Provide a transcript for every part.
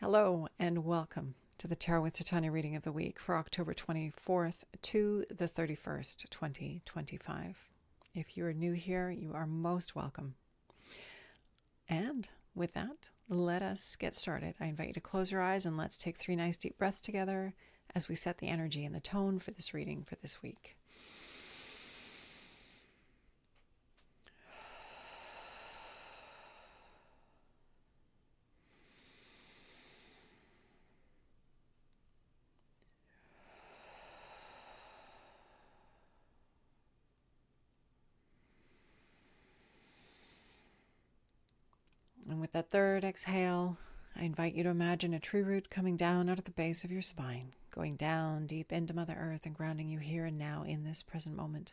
Hello and welcome to the Tarot with Titania reading of the week for October 24th to the 31st, 2025. If you are new here, you are most welcome. And with that, let us get started. I invite you to close your eyes and let's take 3 nice deep breaths together as we set the energy and the tone for this reading for this week. And with that third exhale, I invite you to imagine a tree root coming down out of the base of your spine, going down deep into Mother Earth and grounding you here and now in this present moment,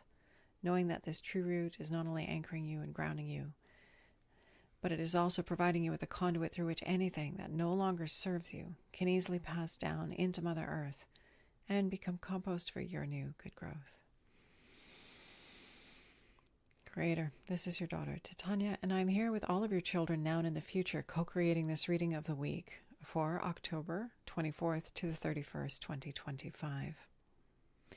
knowing that this tree root is not only anchoring you and grounding you, but it is also providing you with a conduit through which anything that no longer serves you can easily pass down into Mother Earth and become compost for your new good growth. Creator, this is your daughter, Titania, and I'm here with all of your children now and in the future, co-creating this reading of the week for October 24th to the 31st, 2025. It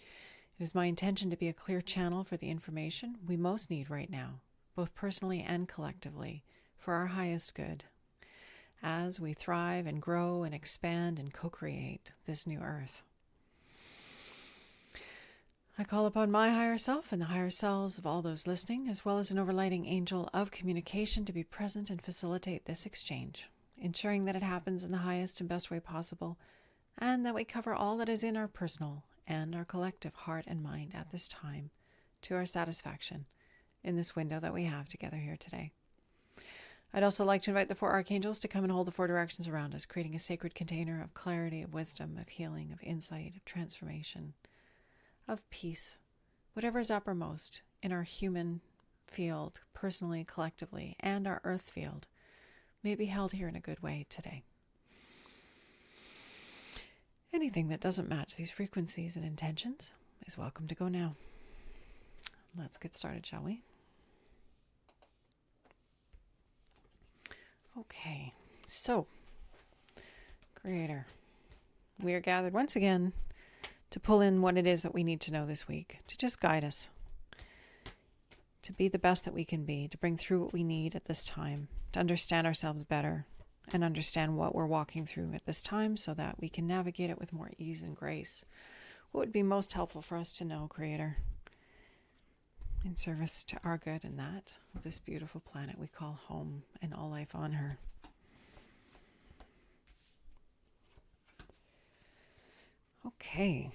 is my intention to be a clear channel for the information we most need right now, both personally and collectively, for our highest good, as we thrive and grow and expand and co-create this new earth. I call upon my higher self and the higher selves of all those listening, as well as an overlighting angel of communication, to be present and facilitate this exchange, ensuring that it happens in the highest and best way possible, and that we cover all that is in our personal and our collective heart and mind at this time to our satisfaction in this window that we have together here today. I'd also like to invite the 4 archangels to come and hold the 4 directions around us, creating a sacred container of clarity, of wisdom, of healing, of insight, of transformation, of peace, whatever is uppermost in our human field, personally, collectively, and our earth field, may be held here in a good way today. Anything that doesn't match these frequencies and intentions is welcome to go now. Let's get started, shall we? Okay, so, Creator, we are gathered once again to pull in what it is that we need to know this week, to just guide us, to be the best that we can be, to bring through what we need at this time, to understand ourselves better and understand what we're walking through at this time so that we can navigate it with more ease and grace. What would be most helpful for us to know, Creator, in service to our good and that of this beautiful planet we call home and all life on her. Okay.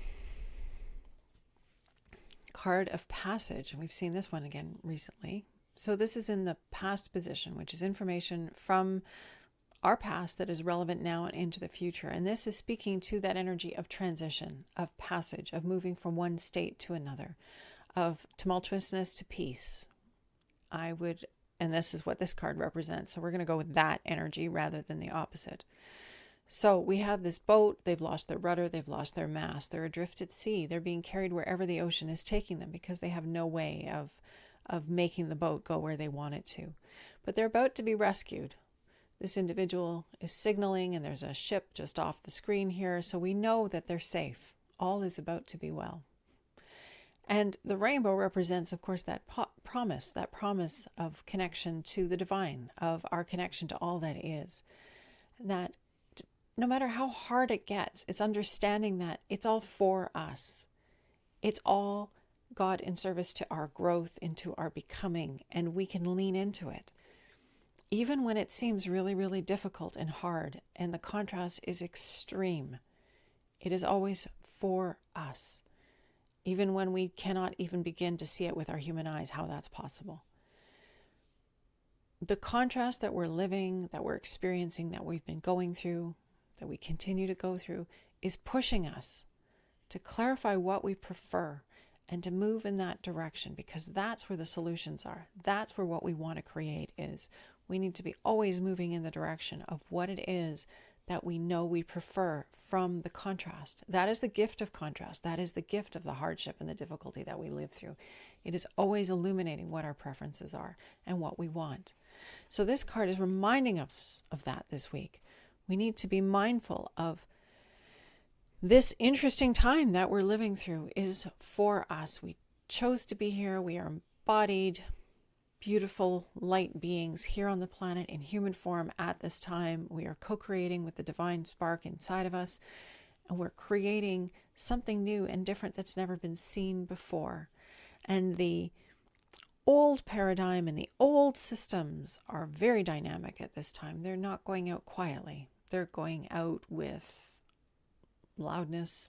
Card of Passage. We've seen this one again recently. So this is in the past position, which is information from our past that is relevant now and into the future. And this is speaking to that energy of transition, of passage, of moving from one state to another, of tumultuousness to peace. And this is what this card represents. So we're going to go with that energy rather than the opposite. So we have this boat, they've lost their rudder, they've lost their mast, they're adrift at sea, they're being carried wherever the ocean is taking them because they have no way of making the boat go where they want it to. But they're about to be rescued. This individual is signaling and there's a ship just off the screen here, so we know that they're safe. All is about to be well. And the rainbow represents, of course, that promise of connection to the divine, of our connection to all that is. That no matter how hard it gets, it's understanding that it's all for us. It's all God in service to our growth, into our becoming, and we can lean into it. Even when it seems really, really difficult and hard, and the contrast is extreme, it is always for us. Even when we cannot even begin to see it with our human eyes, how that's possible. The contrast that we're living, that we're experiencing, that we've been going through, that we continue to go through, is pushing us to clarify what we prefer and to move in that direction, because that's where the solutions are. That's where what we want to create is. We need to be always moving in the direction of what it is that we know we prefer from the contrast. That is the gift of contrast. That is the gift of the hardship and the difficulty that we live through. It is always illuminating what our preferences are and what we want. So this card is reminding us of that this week. We need to be mindful of this interesting time that we're living through is for us. We chose to be here. We are embodied, beautiful light beings here on the planet in human form at this time. We are co-creating with the divine spark inside of us, and we're creating something new and different that's never been seen before. And the old paradigm and the old systems are very dynamic at this time. They're not going out quietly. They're going out with loudness,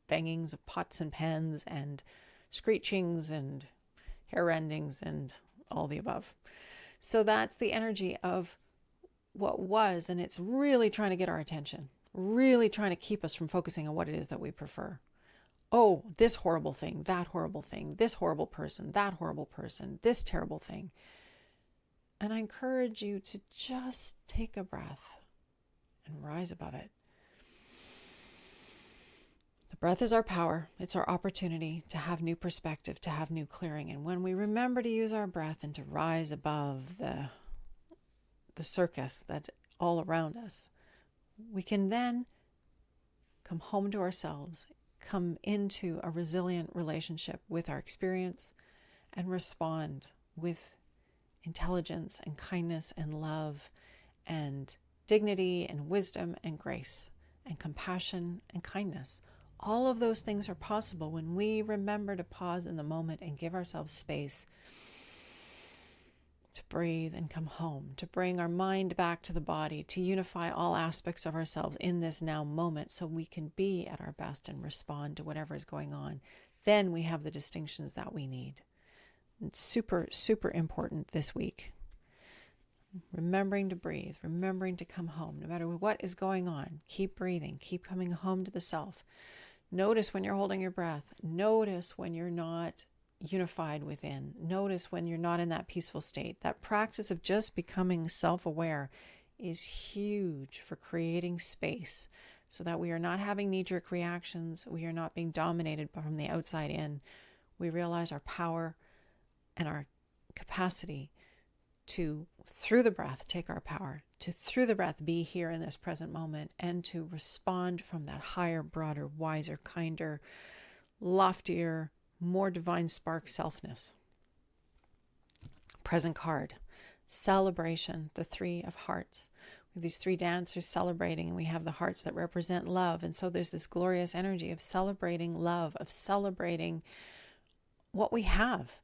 bangings of pots and pans, and screechings and hair rendings and all the above. So that's the energy of what was, and it's really trying to get our attention, really trying to keep us from focusing on what it is that we prefer. Oh, this horrible thing, that horrible thing, this horrible person, that horrible person, this terrible thing. And I encourage you to just take a breath and rise above it. The breath is our power. It's our opportunity to have new perspective, to have new clearing. And when we remember to use our breath and to rise above the circus that's all around us, we can then come home to ourselves, come into a resilient relationship with our experience, and respond with intelligence and kindness and love and dignity and wisdom and grace and compassion and kindness. All of those things are possible when we remember to pause in the moment and give ourselves space to breathe and come home, to bring our mind back to the body, to unify all aspects of ourselves in this now moment so we can be at our best and respond to whatever is going on. Then we have the distinctions that we need. It's super, super important this week. Remembering to breathe, remembering to come home, no matter what is going on. Keep breathing, keep coming home to the self. Notice when you're holding your breath. Notice when you're not unified within. Notice when you're not in that peaceful state. That practice of just becoming self-aware is huge for creating space so that we are not having knee-jerk reactions. We are not being dominated from the outside in. We realize our power and our capacity to, through the breath, take our power, to through the breath be here in this present moment, and to respond from that higher, broader, wiser, kinder, loftier, more divine spark selfness. Present card, celebration, the 3 of hearts. We have these 3 dancers celebrating, and we have the hearts that represent love. And so there's this glorious energy of celebrating love, of celebrating what we have,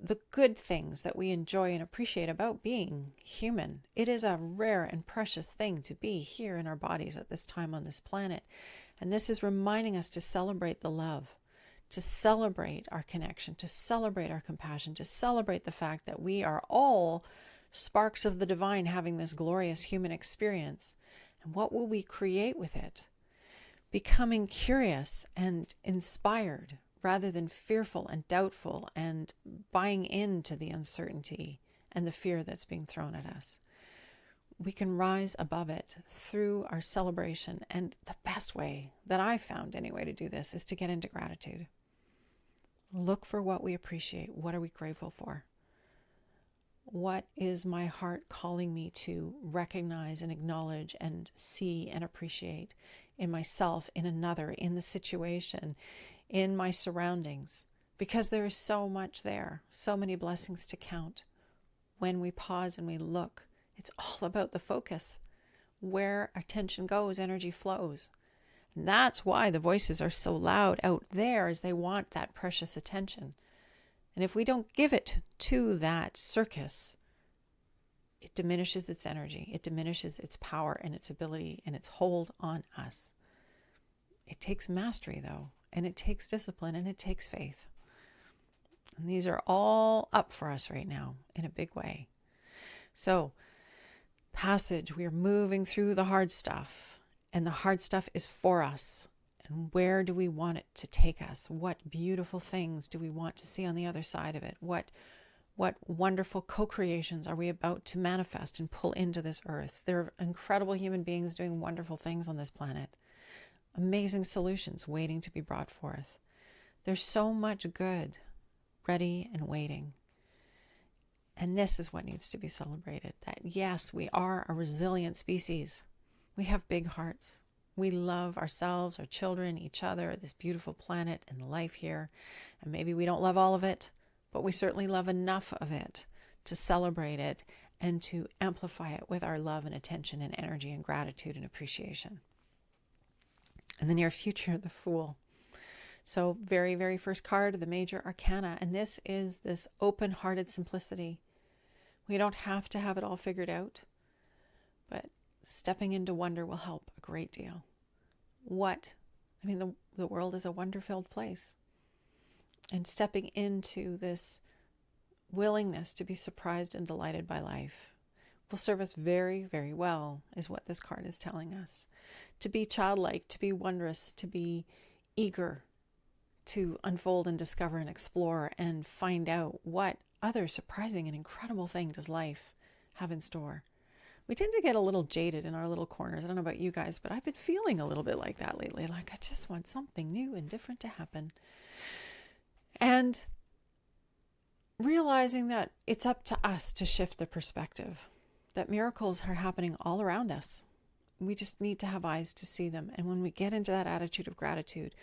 the good things that we enjoy and appreciate about being human. It is a rare and precious thing to be here in our bodies at this time on this planet. And this is reminding us to celebrate the love, to celebrate our connection, to celebrate our compassion, to celebrate the fact that we are all sparks of the divine having this glorious human experience. And what will we create with it? Becoming curious and inspired, rather than fearful and doubtful and buying into the uncertainty and the fear that's being thrown at us. We can rise above it through our celebration. And the best way that I found anyway to do this is to get into gratitude. Look for what we appreciate. What are we grateful for? What is my heart calling me to recognize and acknowledge and see and appreciate in myself, in another, in the situation, in my surroundings? Because there is so much there, so many blessings to count. When we pause and we look, it's all about the focus. Where attention goes, energy flows. And that's why the voices are so loud out there, as they want that precious attention. And if we don't give it to that circus, it diminishes its energy. It diminishes its power and its ability and its hold on us. It takes mastery, though, and it takes discipline, and it takes faith. And these are all up for us right now in a big way. So, passage, we are moving through the hard stuff, and the hard stuff is for us. And where do we want it to take us? What beautiful things do we want to see on the other side of it? What wonderful co-creations are we about to manifest and pull into this earth? There are incredible human beings doing wonderful things on this planet. Amazing solutions waiting to be brought forth. There's so much good ready and waiting. And this is what needs to be celebrated, that yes, we are a resilient species. We have big hearts. We love ourselves, our children, each other, this beautiful planet and life here. And maybe we don't love all of it, but we certainly love enough of it to celebrate it and to amplify it with our love and attention and energy and gratitude and appreciation. In the near future, the Fool. So very, very first card of the major arcana. And this is this open-hearted simplicity. We don't have to have it all figured out, but stepping into wonder will help a great deal. The world is a wonder-filled place. And stepping into this willingness to be surprised and delighted by life will serve us very, very well, is what this card is telling us. To be childlike, to be wondrous, to be eager to unfold and discover and explore and find out what other surprising and incredible thing does life have in store. We tend to get a little jaded in our little corners. I don't know about you guys, but I've been feeling a little bit like that lately. Like I just want something new and different to happen. And realizing that it's up to us to shift the perspective, that miracles are happening all around us. We just need to have eyes to see them. And when we get into that attitude of gratitude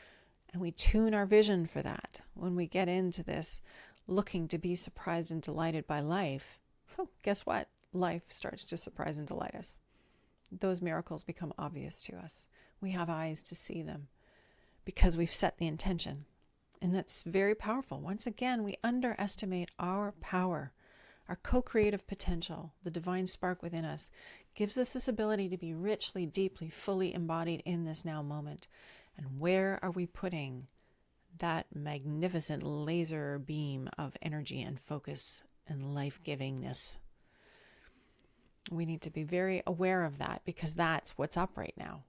and we tune our vision for that, when we get into this looking to be surprised and delighted by life, guess what? Life starts to surprise and delight us. Those miracles become obvious to us. We have eyes to see them because we've set the intention. And that's very powerful. Once again, we underestimate our power, our co-creative potential. The divine spark within us gives us this ability to be richly, deeply, fully embodied in this now moment. And where are we putting that magnificent laser beam of energy and focus and life-givingness? We need to be very aware of that because that's what's up right now.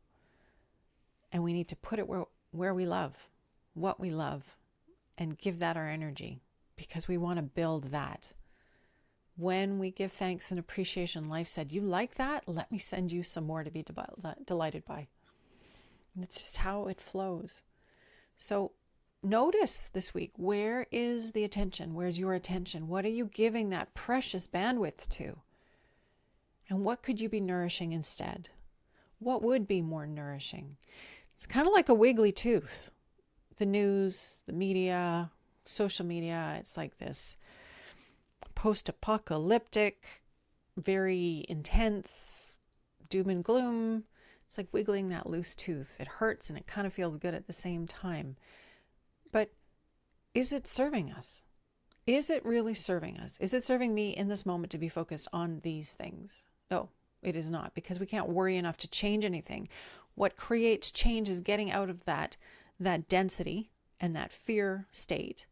And we need to put it where we love, what we love, and give that our energy because we want to build that. When we give thanks and appreciation, life said, you like that? Let me send you some more to be delighted by. And it's just how it flows. So notice this week, where is the attention? Where's your attention? What are you giving that precious bandwidth to? And what could you be nourishing instead? What would be more nourishing? It's kind of like a wiggly tooth. The news, the media, social media, it's like this post-apocalyptic, very intense doom and gloom. It's like wiggling that loose tooth. It hurts and it kind of feels good at the same time. But is it serving us? Is it really serving us? Is it serving me in this moment to be focused on these things? No, it is not, because we can't worry enough to change anything. What creates change is getting out of that density and that fear state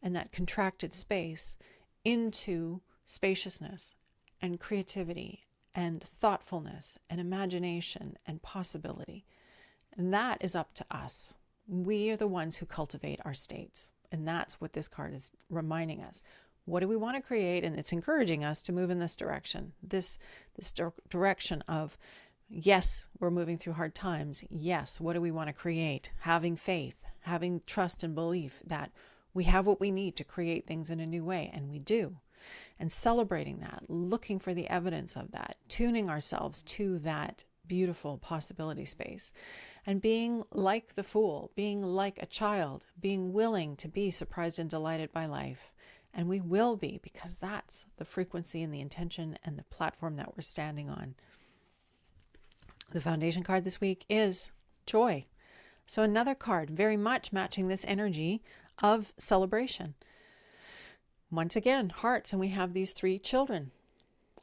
and that contracted space into spaciousness and creativity and thoughtfulness and imagination and possibility. And that is up to us. We are the ones who cultivate our states. And that's what this card is reminding us. What do we want to create? And it's encouraging us to move in this direction, this direction of, yes, we're moving through hard times. Yes, what do we want to create? Having faith, having trust and belief that we have what we need to create things in a new way, and we do. And celebrating that, looking for the evidence of that, tuning ourselves to that beautiful possibility space, and being like the Fool, being like a child, being willing to be surprised and delighted by life. And we will be, because that's the frequency and the intention and the platform that we're standing on. The foundation card this week is joy. So another card very much matching this energy of celebration. Once again, hearts, and we have these 3 children.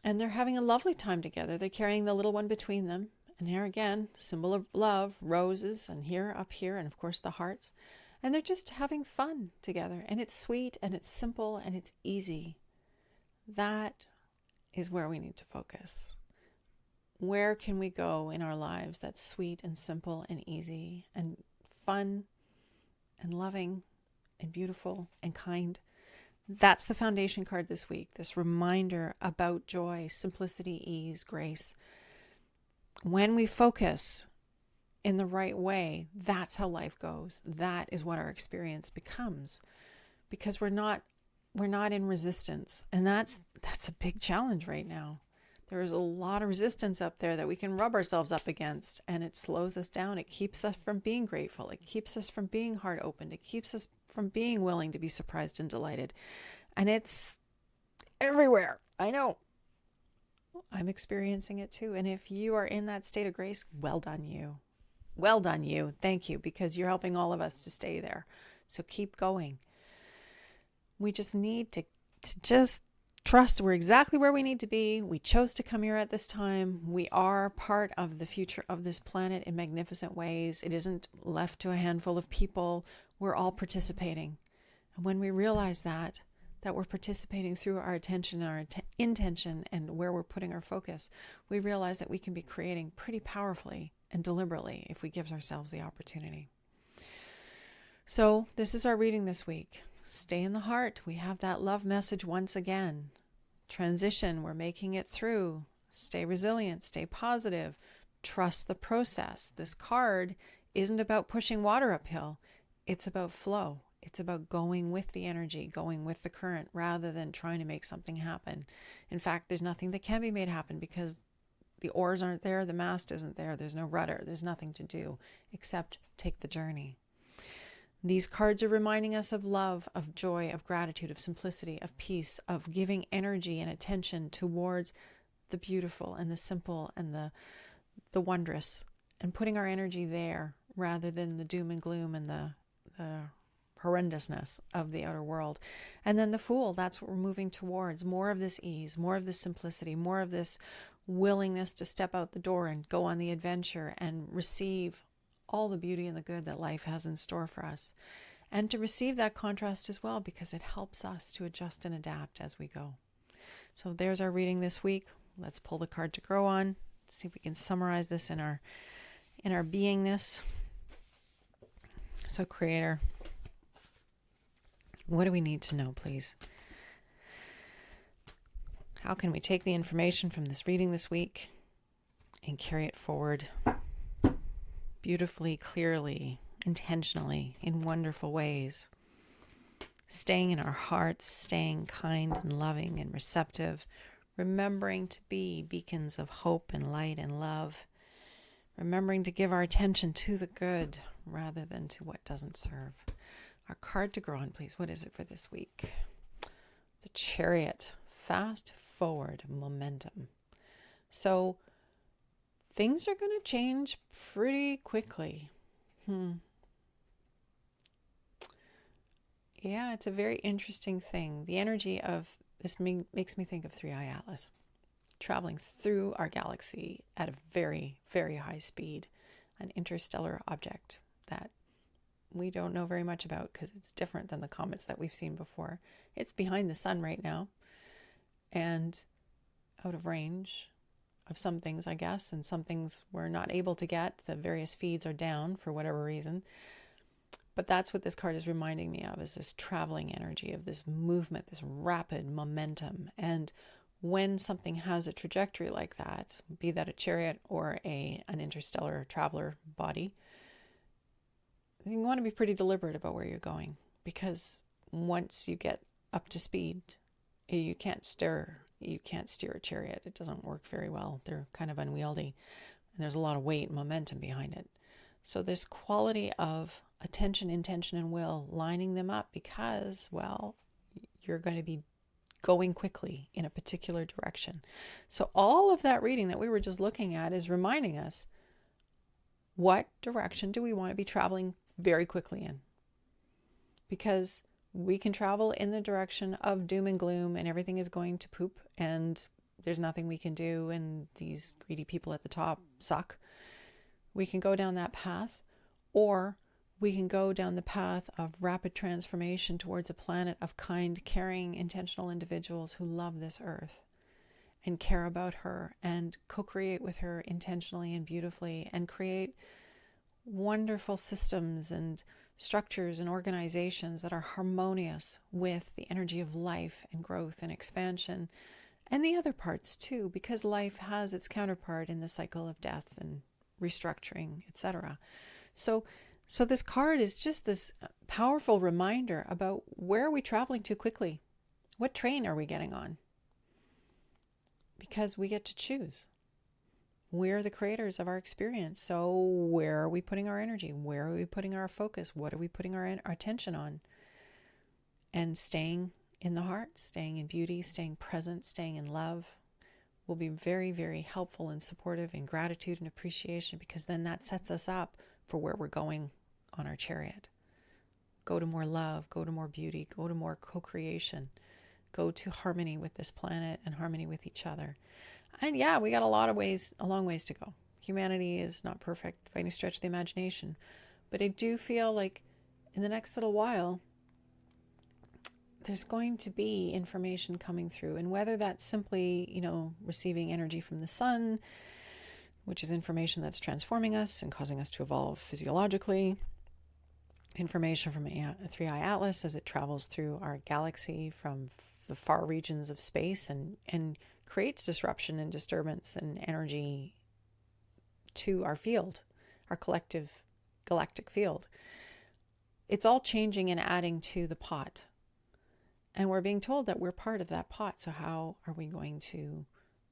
And they're having a lovely time together. They're carrying the little one between them. And here again, symbol of love, roses, and here, up here, and of course the hearts. And they're just having fun together. And it's sweet, and it's simple, and it's easy. That is where we need to focus. Where can we go in our lives that's sweet and simple and easy and fun and loving and beautiful and kind? That's the foundation card this week, this reminder about joy, simplicity, ease, grace. When we focus in the right way, that's how life goes. That is what our experience becomes, because we're not we're not in resistance. And that's a big challenge right now. There is a lot of resistance up there that we can rub ourselves up against, and it slows us down. It keeps us from being grateful. It keeps us from being heart opened. It keeps us from being willing to be surprised and delighted. And it's everywhere. I know. I'm experiencing it too. And if you are in that state of grace, well done you. Well done you. Thank you, because you're helping all of us to stay there. So keep going. We just need to just trust we're exactly where we need to be. We chose to come here at this time. We are part of the future of this planet in magnificent ways. It isn't left to a handful of people. We're all participating. And when we realize that we're participating through our attention and our intention and where we're putting our focus, we realize that we can be creating pretty powerfully and deliberately if we give ourselves the opportunity. So this is our reading this week. Stay in the heart. We have that love message once again. Transition, we're making it through. Stay resilient, stay positive. Trust the process. This card isn't about pushing water uphill. It's about flow. It's about going with the energy, going with the current, rather than trying to make something happen. In fact, there's nothing that can be made happen because the oars aren't there, the mast isn't there, there's no rudder, there's nothing to do except take the journey. These cards are reminding us of love, of joy, of gratitude, of simplicity, of peace, of giving energy and attention towards the beautiful and the simple and the wondrous, and putting our energy there rather than the doom and gloom and the horrendousness of the outer world. And then the Fool, that's what we're moving towards. More of this ease, more of this simplicity, more of this willingness to step out the door and go on the adventure and receive all the beauty and the good that life has in store for us. And to receive that contrast as well, because it helps us to adjust and adapt as we go. So there's our reading this week. Let's pull the card to grow on. See if we can summarize this in our beingness. So Creator, what do we need to know, please? How can we take the information from this reading this week and carry it forward beautifully, clearly, intentionally, in wonderful ways? Staying in our hearts, staying kind and loving and receptive, remembering to be beacons of hope and light and love, remembering to give our attention to the good rather than to what doesn't serve. Our card to grow on, please. What is it for this week? The Chariot. Fast forward momentum. So things are going to change pretty quickly. Yeah, it's a very interesting thing. The energy of this makes me think of 3i Atlas, traveling through our galaxy at a very, very high speed, an interstellar object that we don't know very much about because it's different than the comets that we've seen before. It's behind the sun right now and out of range of some things, I guess, and some things we're not able to get. The various feeds are down for whatever reason. But that's what this card is reminding me of, is this traveling energy of this movement, this rapid momentum. And when something has a trajectory like that, be that a chariot or an interstellar traveler body, you want to be pretty deliberate about where you're going, because once you get up to speed, you can't steer a chariot. It doesn't work very well. They're kind of unwieldy, and there's a lot of weight and momentum behind it. So this quality of attention, intention, and will, lining them up because, well, you're going to be going quickly in a particular direction. So all of that reading that we were just looking at is reminding us, what direction do we want to be traveling very quickly in? Because we can travel in the direction of doom and gloom and everything is going to poop and there's nothing we can do and these greedy people at the top suck. We can go down that path, or we can go down the path of rapid transformation towards a planet of kind, caring, intentional individuals who love this earth and care about her and co-create with her intentionally and beautifully and create wonderful systems and structures and organizations that are harmonious with the energy of life and growth and expansion and the other parts too, because life has its counterpart in the cycle of death and restructuring, etc. So this card is just this powerful reminder about where are we traveling too quickly? What train are we getting on? Because we get to choose. We're the creators of our experience. So where are we putting our energy? Where are we putting our focus? What are we putting our attention on? And staying in the heart, staying in beauty, staying present, staying in love will be very, very helpful and supportive in gratitude and appreciation, because then that sets us up for where we're going on our chariot. Go to more love, go to more beauty, go to more co-creation, go to harmony with this planet and harmony with each other. And yeah, we got a long ways to go. Humanity is not perfect by any stretch of the imagination. But I do feel like in the next little while, there's going to be information coming through. And whether that's simply, receiving energy from the sun, which is information that's transforming us and causing us to evolve physiologically, information from a 3i Atlas as it travels through our galaxy from the far regions of space and creates disruption and disturbance and energy to our field, our collective galactic field. It's all changing and adding to the pot. And we're being told that we're part of that pot. So how are we going to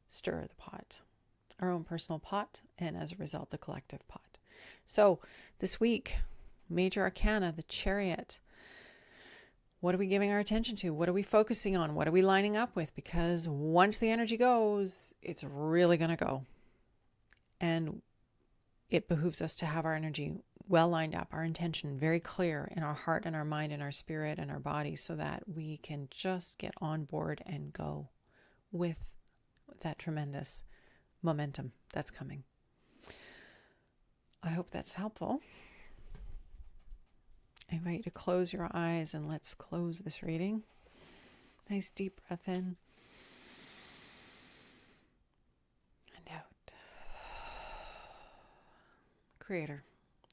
stir the pot? Our own personal pot, and as a result, the collective pot. So this week, Major Arcana, the Chariot. What are we giving our attention to? What are we focusing on? What are we lining up with? Because once the energy goes, it's really going to go. And it behooves us to have our energy well lined up, our intention very clear in our heart and our mind and our spirit and our body, so that we can just get on board and go with that tremendous momentum that's coming. I hope that's helpful. I invite you to close your eyes and let's close this reading. Nice deep breath in and out. Creator,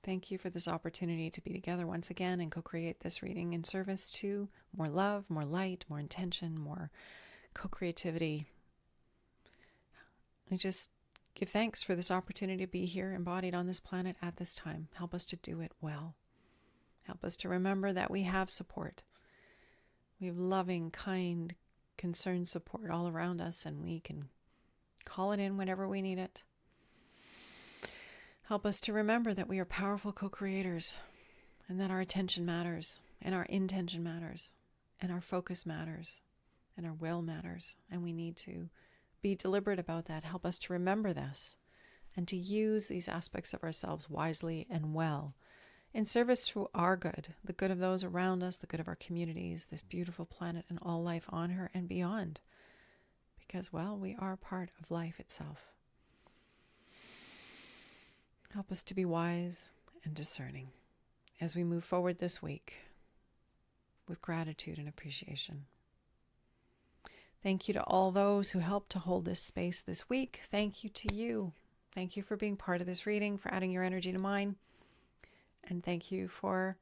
thank you for this opportunity to be together once again and co-create this reading in service to more love, more light, more intention, more co-creativity. I just give thanks for this opportunity to be here embodied on this planet at this time. Help us to do it well. Help us to remember that we have support. We have loving, kind, concerned support all around us, and we can call it in whenever we need it. Help us to remember that we are powerful co-creators, and that our attention matters, and our intention matters, and our focus matters, and our will matters, and we need to be deliberate about that. Help us to remember this, and to use these aspects of ourselves wisely and well, in service to our good, the good of those around us, the good of our communities, this beautiful planet and all life on her and beyond. Because, well, we are part of life itself. Help us to be wise and discerning as we move forward this week with gratitude and appreciation. Thank you to all those who helped to hold this space this week. Thank you to you. Thank you for being part of this reading, for adding your energy to mine. And thank you for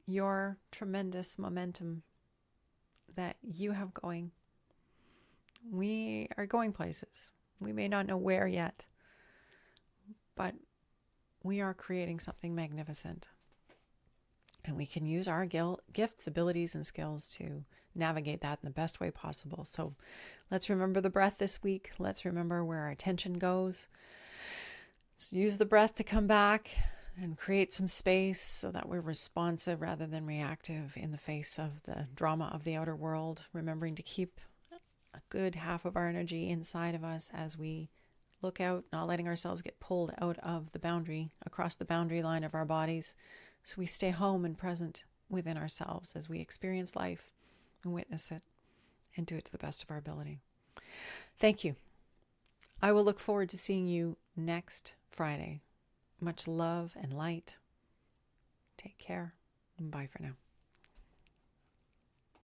your tremendous momentum that you have going. We are going places. We may not know where yet, but we are creating something magnificent. And we can use our gifts, abilities, and skills to navigate that in the best way possible. So let's remember the breath this week. Let's remember where our attention goes. Let's use the breath to come back and create some space so that we're responsive rather than reactive in the face of the drama of the outer world, remembering to keep a good half of our energy inside of us as we look out, not letting ourselves get pulled out of the boundary, across the boundary line of our bodies, so we stay home and present within ourselves as we experience life and witness it and do it to the best of our ability. Thank you. I will look forward to seeing you next Friday. Much love and light. Take care. Bye for now.